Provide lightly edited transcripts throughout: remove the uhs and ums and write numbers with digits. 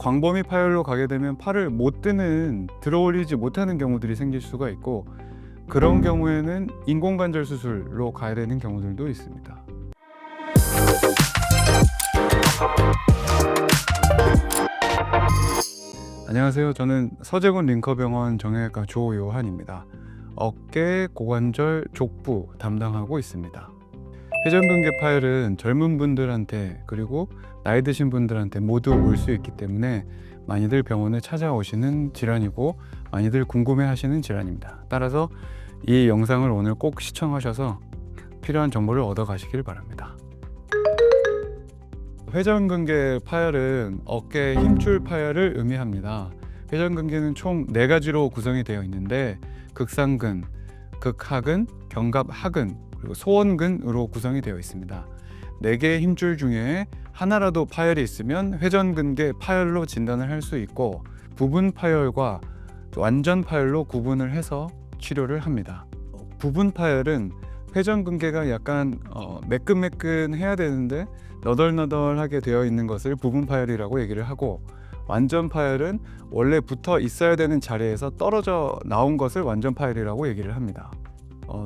광범위 파열로 가게 되면 팔을 못 드는, 들어 올리지 못하는 경우들이 생길 수가 있고, 그런 경우에는 인공관절 수술로 가야 되는 경우들도 있습니다. 안녕하세요. 저는 서재군 링커병원 정형외과 조요한입니다. 어깨, 고관절, 족부 담당하고 있습니다. 회전근개 파열은 젊은 분들한테 그리고 나이 드신 분들한테 모두 올 수 있기 때문에 많이들 병원에 찾아오시는 질환이고 많이들 궁금해하시는 질환입니다. 따라서 이 영상을 오늘 꼭 시청하셔서 필요한 정보를 얻어 가시길 바랍니다. 회전근개 파열은 어깨 힘줄 파열을 의미합니다. 회전근개는 총 4가지로 구성이 되어 있는데 극상근, 극하근, 견갑하근, 그리고 소원근으로 구성이 되어 있습니다. 4개의 힘줄 중에 하나라도 파열이 있으면 회전근개 파열로 진단을 할 수 있고, 부분 파열과 완전 파열로 구분을 해서 치료를 합니다. 부분 파열은 회전근개가 약간 매끈매끈해야 되는데 너덜너덜하게 되어 있는 것을 부분 파열이라고 얘기를 하고, 완전 파열은 원래 붙어 있어야 되는 자리에서 떨어져 나온 것을 완전 파열이라고 얘기를 합니다.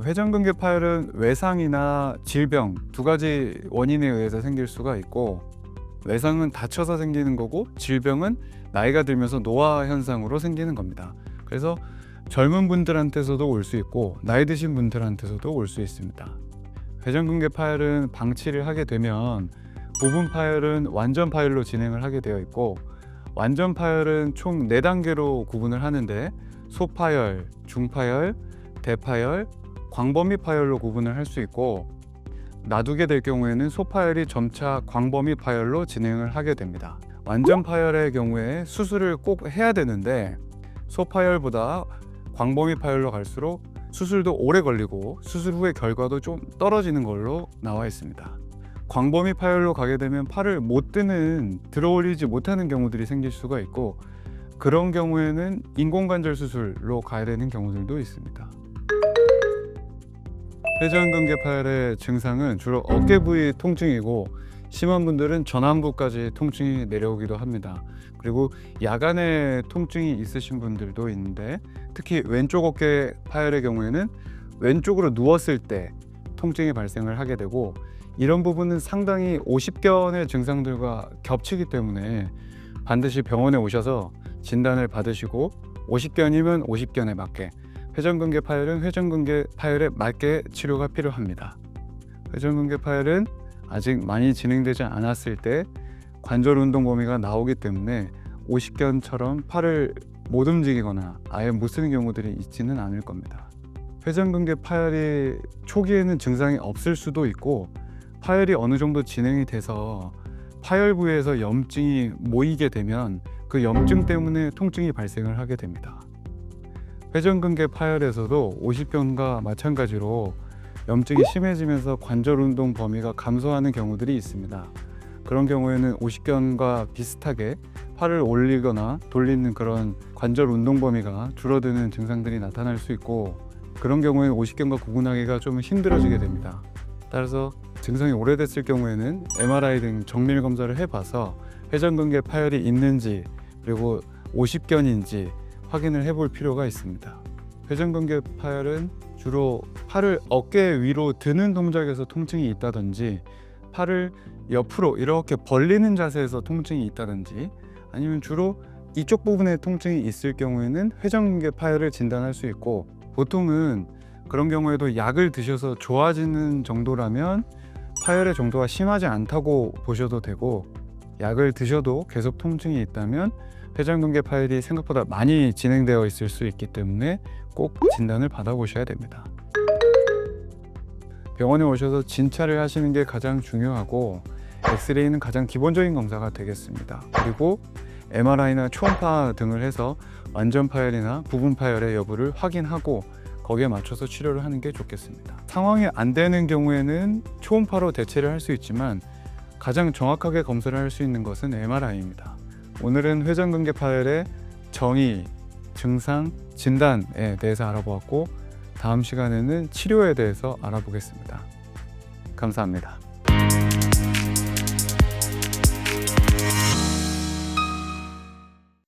회전근개 파열은 외상이나 질병 2가지 원인에 의해서 생길 수가 있고, 외상은 다쳐서 생기는 거고 질병은 나이가 들면서 노화 현상으로 생기는 겁니다. 그래서 젊은 분들한테서도 올 수 있고 나이 드신 분들한테서도 올 수 있습니다. 회전근개 파열은 방치를 하게 되면 부분 파열은 완전 파열로 진행을 하게 되어 있고, 완전 파열은 총 4단계로 구분을 하는데 소파열, 중파열, 대파열, 광범위 파열로 구분을 할 수 있고, 놔두게 될 경우에는 소파열이 점차 광범위 파열로 진행을 하게 됩니다. 완전 파열의 경우에 수술을 꼭 해야 되는데 소파열보다 광범위 파열로 갈수록 수술도 오래 걸리고 수술 후의 결과도 좀 떨어지는 걸로 나와 있습니다. 광범위 파열로 가게 되면 팔을 못 드는, 들어 올리지 못하는 경우들이 생길 수가 있고, 그런 경우에는 인공관절 수술로 가야 되는 경우들도 있습니다. 회전근개 파열의 증상은 주로 어깨 부위 통증이고, 심한 분들은 전완부까지 통증이 내려오기도 합니다. 그리고 야간에 통증이 있으신 분들도 있는데, 특히 왼쪽 어깨 파열의 경우에는 왼쪽으로 누웠을 때 통증이 발생을 하게 되고, 이런 부분은 상당히 오십견의 증상들과 겹치기 때문에 반드시 병원에 오셔서 진단을 받으시고, 오십견이면 오십견에 맞게, 회전근개 파열은 회전근개 파열에 맞게 치료가 필요합니다. 회전근개 파열은 아직 많이 진행되지 않았을 때 관절 운동 범위가 나오기 때문에 오십견처럼 팔을 못 움직이거나 아예 못 쓰는 경우들이 있지는 않을 겁니다. 회전근개 파열이 초기에는 증상이 없을 수도 있고, 파열이 어느 정도 진행이 돼서 파열 부위에서 염증이 모이게 되면 그 염증 때문에 통증이 발생을 하게 됩니다. 회전근개 파열에서도 오십견과 마찬가지로 염증이 심해지면서 관절 운동 범위가 감소하는 경우들이 있습니다. 그런 경우에는 오십견과 비슷하게 팔을 올리거나 돌리는 그런 관절 운동 범위가 줄어드는 증상들이 나타날 수 있고, 그런 경우에는 오십견과 구분하기가 좀 힘들어지게 됩니다. 따라서 증상이 오래됐을 경우에는 MRI 등 정밀 검사를 해봐서 회전근개 파열이 있는지 그리고 오십견인지 확인을 해볼 필요가 있습니다. 회전근개 파열은 주로 팔을 어깨 위로 드는 동작에서 통증이 있다든지, 팔을 옆으로 이렇게 벌리는 자세에서 통증이 있다든지, 아니면 주로 이쪽 부분에 통증이 있을 경우에는 회전근개 파열을 진단할 수 있고, 보통은 그런 경우에도 약을 드셔서 좋아지는 정도라면 파열의 정도가 심하지 않다고 보셔도 되고, 약을 드셔도 계속 통증이 있다면 회전근개 파열이 생각보다 많이 진행되어 있을 수 있기 때문에 꼭 진단을 받아보셔야 됩니다. 병원에 오셔서 진찰을 하시는 게 가장 중요하고, 엑스레이는 가장 기본적인 검사가 되겠습니다. 그리고 MRI나 초음파 등을 해서 완전 파열이나 부분 파열의 여부를 확인하고 거기에 맞춰서 치료를 하는 게 좋겠습니다. 상황이 안 되는 경우에는 초음파로 대체를 할 수 있지만 가장 정확하게 검사를 할 수 있는 것은 MRI입니다. 오늘은 회전근개 파열의 정의, 증상, 진단에 대해서 알아보았고, 다음 시간에는 치료에 대해서 알아보겠습니다. 감사합니다.